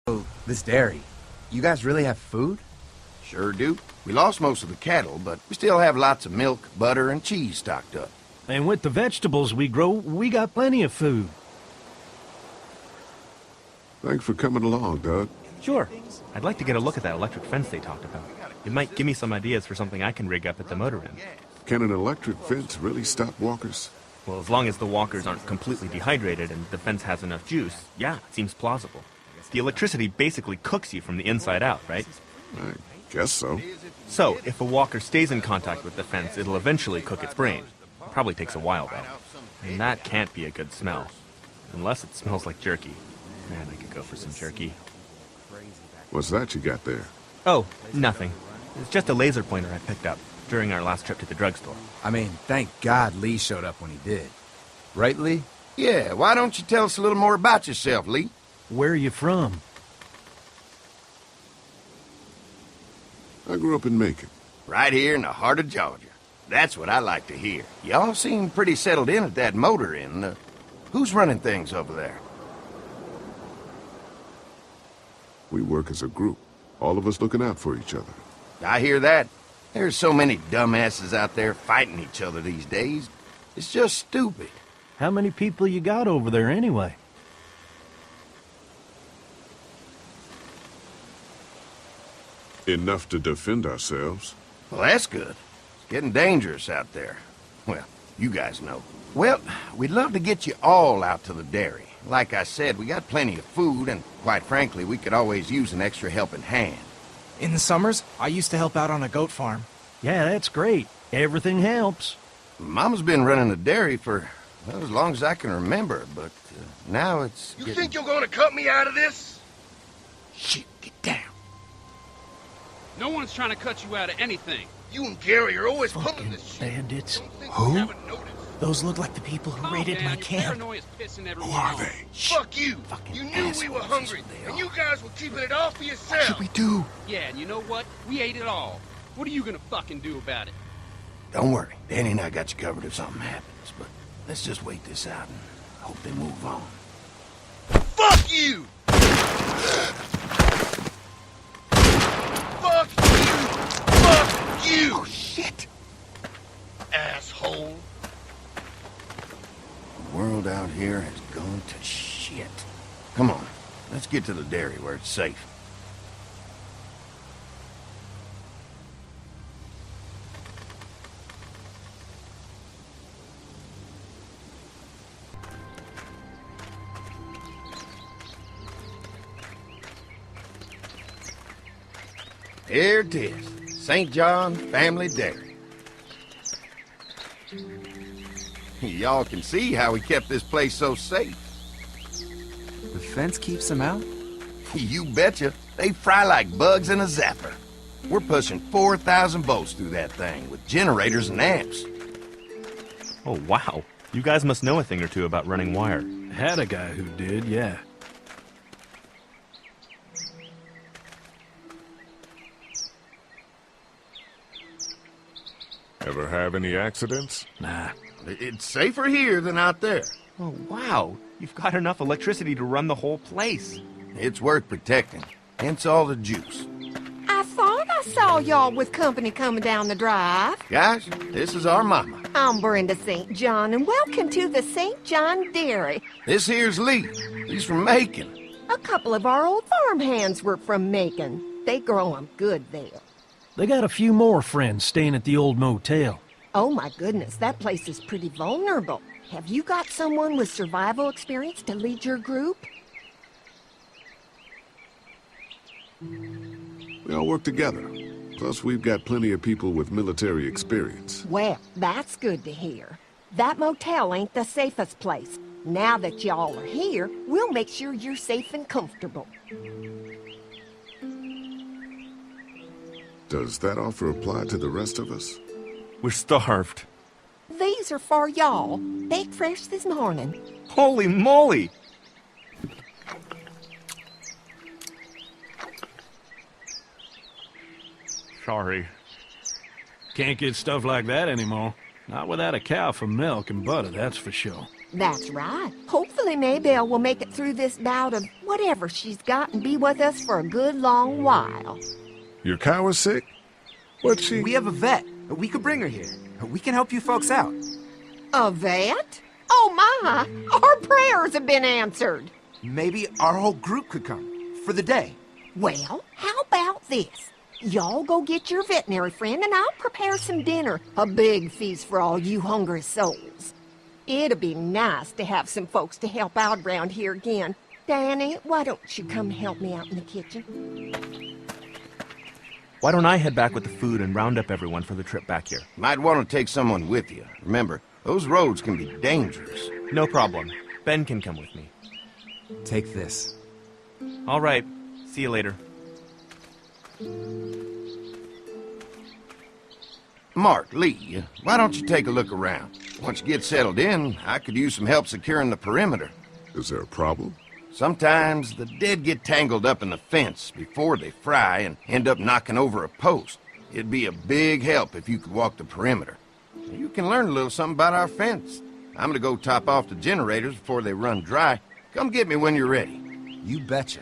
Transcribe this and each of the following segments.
So, this dairy, you guys really have food? Sure do. We lost most of the cattle, but we still have lots of milk, butter, and cheese stocked up. And with the vegetables we grow, we got plenty of food. Thanks for coming along, Doug. Sure. I'd like to get a look at that electric fence they talked about. It might give me some ideas for something I can rig up at the motor inn. Can an electric fence really stop walkers? Well, as long as the walkers aren't completely dehydrated and the fence has enough juice, yeah, it seems plausible. The electricity basically cooks you from the inside out, right? I guess so. So, if a walker stays in contact with the fence, it'll eventually cook its brain. Probably takes a while, though. And that can't be a good smell. Unless it smells like jerky. Man, I could go for some jerky. What's that you got there? Oh, nothing. It's just a laser pointer I picked up during our last trip to the drugstore. I mean, thank God Lee showed up when he did. Right, Lee? Yeah, why don't you tell us a little more about yourself, Lee? Where are you from? I grew up in Macon. Right here in the heart of Georgia. That's what I like to hear. Y'all seem pretty settled in at that motor inn. Who's running things over there? We work as a group, all of us looking out for each other. I hear that. There's so many dumbasses out there fighting each other these days. It's just stupid. How many people you got over there anyway? Enough to defend ourselves. Well, that's good. It's getting dangerous out there. Well, you guys know. Well, we'd love to get you all out to the dairy. Like I said, we got plenty of food, and quite frankly, we could always use an extra helping hand. In the summers, I used to help out on a goat farm. Yeah, that's great. Everything helps. Mama's been running the dairy for, well, as long as I can remember, but now it's You think you're gonna cut me out of this? Shit, get down. No one's trying to cut you out of anything. You and Gary are always pulling Fucking this shit. bandits. Who? Those look like the people who Calm raided down, my your camp. paranoia's pissing Who everyone are off. they? Fuck you! Fucking You knew we were assholes, hungry, that's what they and are. you guys were keeping it all for What yourself. should we do? Yeah, and you know what? We ate it all. What are you gonna fucking do about it? Don't worry, Danny and I got you covered if something happens, but let's just wait this out and hope they move on. Fuck you! Fuck you! Fuck you! Oh, shit! Asshole! The world out here has gone to shit. Come on, let's get to the dairy where it's safe. Here it is, St. John Family Dairy. Y'all can see how we kept this place so safe. The fence keeps them out? You betcha. They fry like bugs in a zapper. We're pushing 4,000 volts through that thing with generators and amps. Oh, wow. You guys must know a thing or two about running wire. Had a guy who did, yeah. Ever have any accidents? Nah. It's safer here than out there. Oh, wow. You've got enough electricity to run the whole place. It's worth protecting. Hence all the juice. I thought I saw y'all with company coming down the drive. Guys, this is our mama. I'm Brenda St. John, and welcome to the St. John Dairy. This here's Lee. He's from Macon. A couple of our old farm hands were from Macon. They grow 'em good there. They got a few more friends staying at the old motel. Oh my goodness, that place is pretty vulnerable. Have you got someone with survival experience to lead your group? We all work together. Plus, we've got plenty of people with military experience. Well, that's good to hear. That motel ain't the safest place. Now that y'all are here, we'll make sure you're safe and comfortable. Does that offer apply to the rest of us? We're starved. These are for y'all. Baked fresh this morning. Holy moly! Sorry. Can't get stuff like that anymore. Not without a cow for milk and butter, that's for sure. That's right. Hopefully Hopefully Maybelle will make it through this bout of whatever she's got and be with us for a good long while. Your cow is sick? What's she? We have a vet. We could bring her here. We can help you folks out. A vet? Oh my! Our prayers have been answered. Maybe our whole group could come for the day. Well, how about this? Y'all go get your veterinary friend and I'll prepare some dinner. A big feast for all you hungry souls. It'd be nice to have some folks to help out around here again. Danny, why don't you come help me out in the kitchen? Why don't I head back with the food and round up everyone for the trip back here? Might want to take someone with you. Remember, those roads can be dangerous. No problem. Ben can come with me. Take this. All right. See you later. Mark, Lee, why don't you take a look around? Once you get settled in, I could use some help securing the perimeter. Is there a problem? Sometimes the dead get tangled up in the fence before they fry and end up knocking over a post. It'd be a big help if you could walk the perimeter. You can learn a little something about our fence. I'm gonna go top off the generators before they run dry. Come get me when you're ready. You betcha.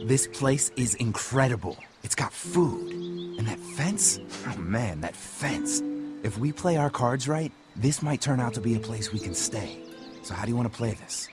This place is incredible. It's got food. And that fence? Oh man, that fence. If we play our cards right, this might turn out to be a place we can stay. So how do you want to play this?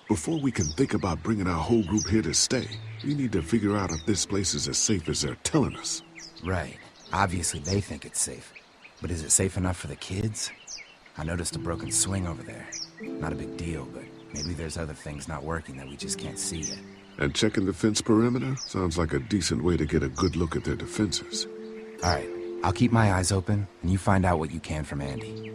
Before we can think about bringing our whole group here to stay, we need to figure out if this place is as safe as they're telling us. Right. Obviously they think it's safe. But is it safe enough for the kids? I noticed a broken swing over there. Not a big deal, but maybe there's other things not working that we just can't see yet. And checking the fence perimeter sounds like a decent way to get a good look at their defenses. All right. I'll keep my eyes open, and you find out what you can from Andy.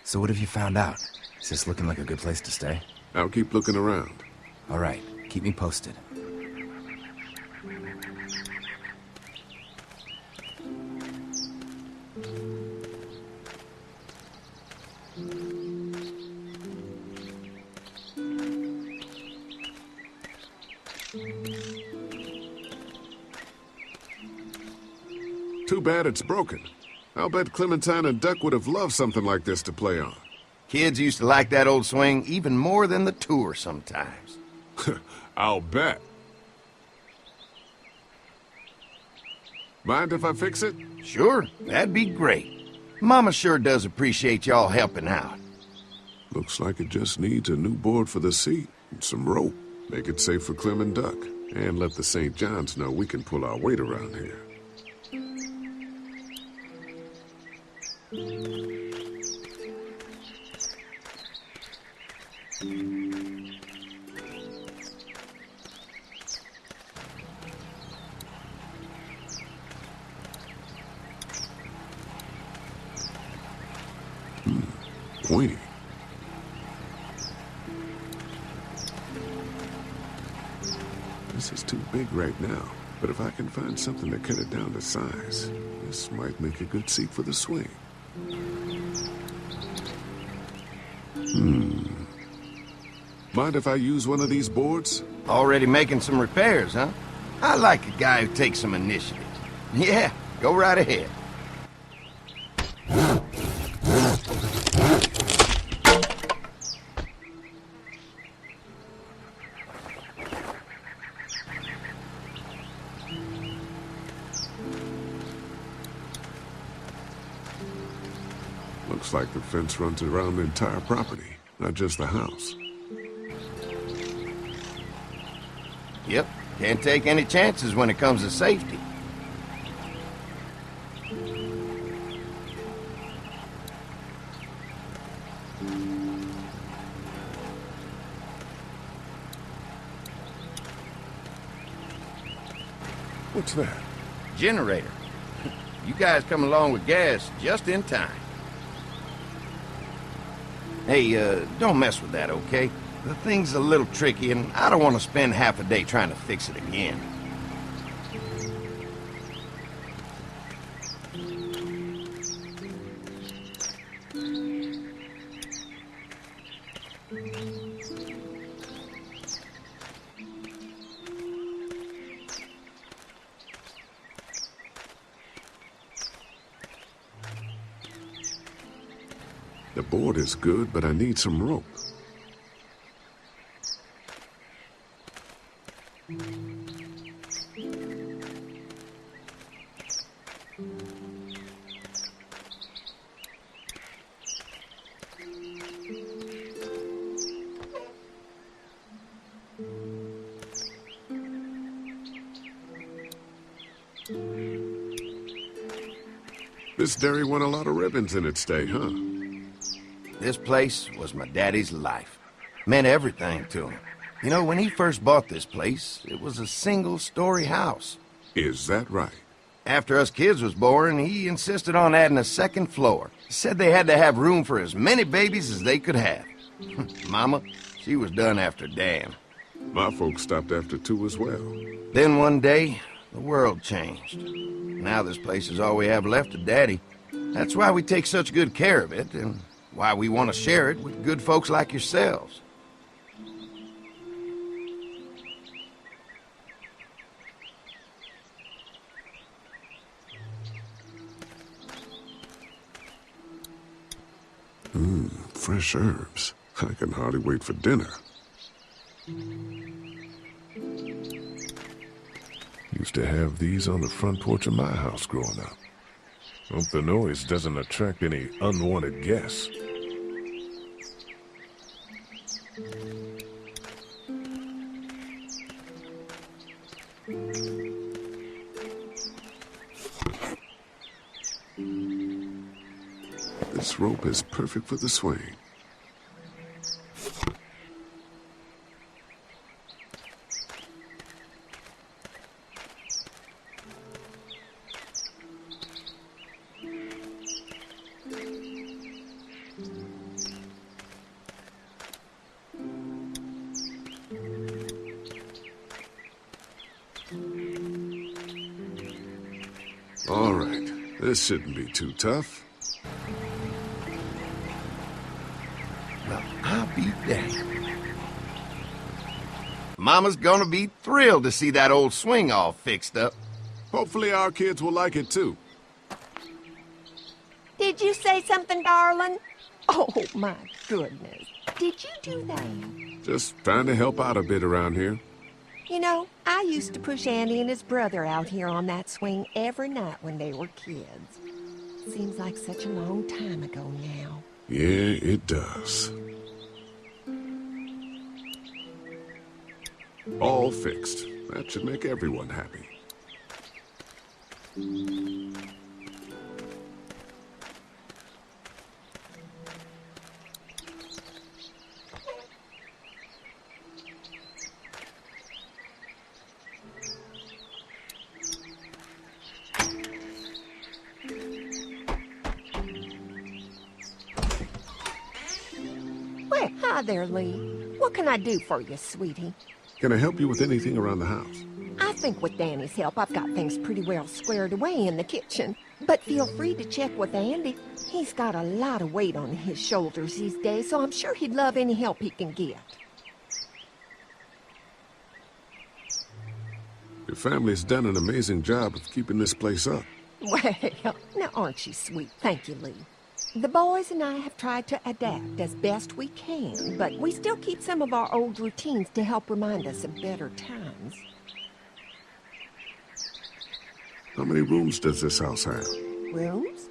So what have you found out? Is this looking like a good place to stay? I'll keep looking around. All right. Keep me posted. Too bad it's broken. I'll bet Clementine and Duck would have loved something like this to play on. Kids used to like that old swing even more than the tour sometimes. I'll bet. Mind if I fix it? Sure, that'd be great. Mama sure does appreciate y'all helping out. Looks like it just needs a new board for the seat and some rope. Make it safe for Clem and Duck. And let the St. John's know we can pull our weight around here. Pointy. This is too big right now, but if I can find something to cut it down to size, this might make a good seat for the swing. Mind if I use one of these boards? Already making some repairs, huh? I like a guy who takes some initiative. Yeah, go right ahead. Looks like the fence runs around the entire property, not just the house. Yep, can't take any chances when it comes to safety. What's that? Generator. You guys come along with gas just in time. Hey, don't mess with that, okay? The thing's a little tricky, and I don't want to spend half a day trying to fix it again. The board is good, but I need some rope. This dairy won a lot of ribbons in its day, huh? This place was my daddy's life. Meant everything to him. You know, when he first bought this place, it was a single-story house. Is that right? After us kids was born, he insisted on adding a second floor. He said they had to have room for as many babies as they could have. Mama, she was done after Dan. My folks stopped after 2 as well. Then one day, the world changed. Now this place is all we have left of Daddy. That's why we take such good care of it, and why we want to share it with good folks like yourselves. Fresh herbs. I can hardly wait for dinner. Used to have these on the front porch of my house growing up. Hope the noise doesn't attract any unwanted guests. This rope is perfect for the swing. All right, this shouldn't be too tough. Well, I'll be damned. Mama's gonna be thrilled to see that old swing all fixed up. Hopefully our kids will like it too. Did you say something, darling? Oh, my goodness. Did you do that? Just trying to help out a bit around here. You know, I used to push Andy and his brother out here on that swing every night when they were kids. Seems like such a long time ago now. Yeah, it does. All fixed. That should make everyone happy. Well, hi there, Lee. What can I do for you, sweetie? Can I help you with anything around the house? I think with Danny's help, I've got things pretty well squared away in the kitchen. But feel free to check with Andy. He's got a lot of weight on his shoulders these days, so I'm sure he'd love any help he can get. Your family's done an amazing job of keeping this place up. Well, now aren't you sweet? Thank you, Lee. The boys and I have tried to adapt as best we can, but we still keep some of our old routines to help remind us of better times. How many rooms does this house have? Rooms?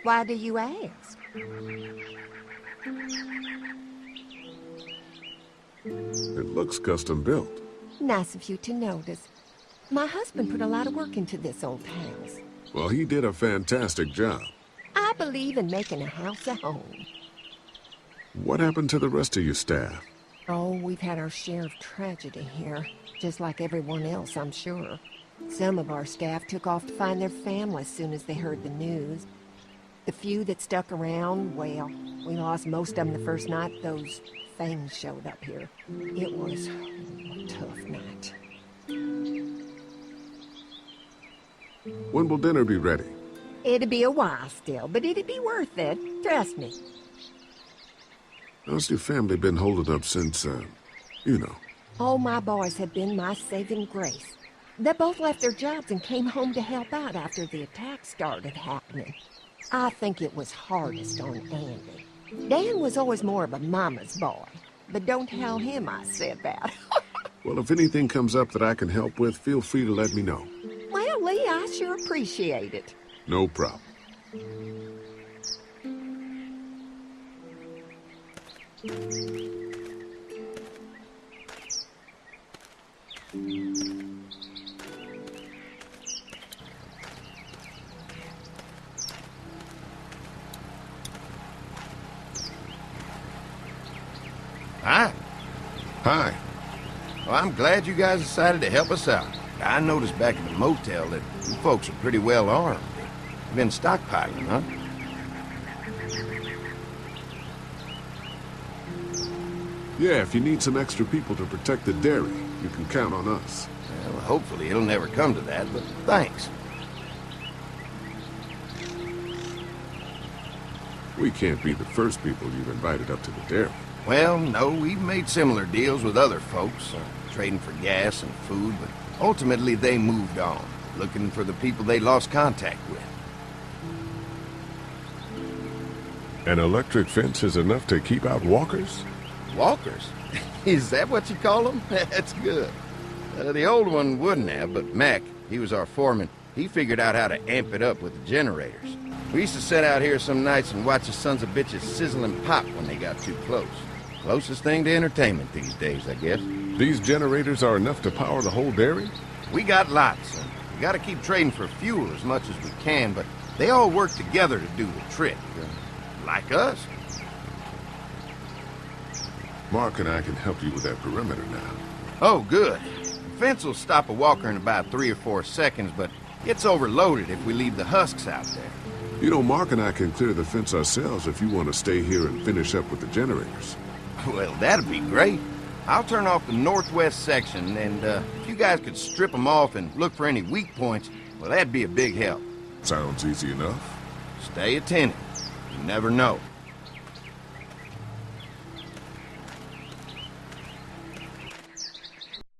Why do you ask? It looks custom built. Nice of you to notice. My husband put a lot of work into this old house. Well, he did a fantastic job. I believe in making a house a home. What happened to the rest of your staff? Oh, we've had our share of tragedy here, just like everyone else, I'm sure. Some of our staff took off to find their families as soon as they heard the news. The few that stuck around, well, we lost most of them the first night those things showed up here. It was a tough night. When will dinner be ready? It'd be a while still, but it'd be worth it. Trust me. How's your family been holding up since, you know? All my boys have been my saving grace. They both left their jobs and came home to help out after the attack started happening. I think it was hardest on Andy. Dan was always more of a mama's boy, but don't tell him I said that. Well, if anything comes up that I can help with, feel free to let me know. Well, Lee, I sure appreciate it. No problem. Hi. Hi. Well, I'm glad you guys decided to help us out. I noticed back at the motel that you folks are pretty well armed. You've been stockpiling, huh? Yeah, if you need some extra people to protect the dairy, you can count on us. Well, hopefully it'll never come to that, but thanks. We can't be the first people you've invited up to the dairy. Well, no, we've made similar deals with other folks, trading for gas and food, but ultimately they moved on, looking for the people they lost contact with. An electric fence is enough to keep out walkers? Walkers? Is that what you call them? That's good. The old one wouldn't have, but Mac, he was our foreman, he figured out how to amp it up with the generators. We used to sit out here some nights and watch the sons of bitches sizzle and pop when they got too close. Closest thing to entertainment these days, I guess. These generators are enough to power the whole dairy? We got lots, and we gotta keep trading for fuel as much as we can, but they all work together to do the trick. Like us. Mark and I can help you with that perimeter now. Oh, good. The fence will stop a walker in about 3 or 4 seconds, but gets overloaded if we leave the husks out there. You know, Mark and I can clear the fence ourselves if you want to stay here and finish up with the generators. Well, that'd be great. I'll turn off the northwest section, and if you guys could strip them off and look for any weak points, well, that'd be a big help. Sounds easy enough. Stay attentive. You never know.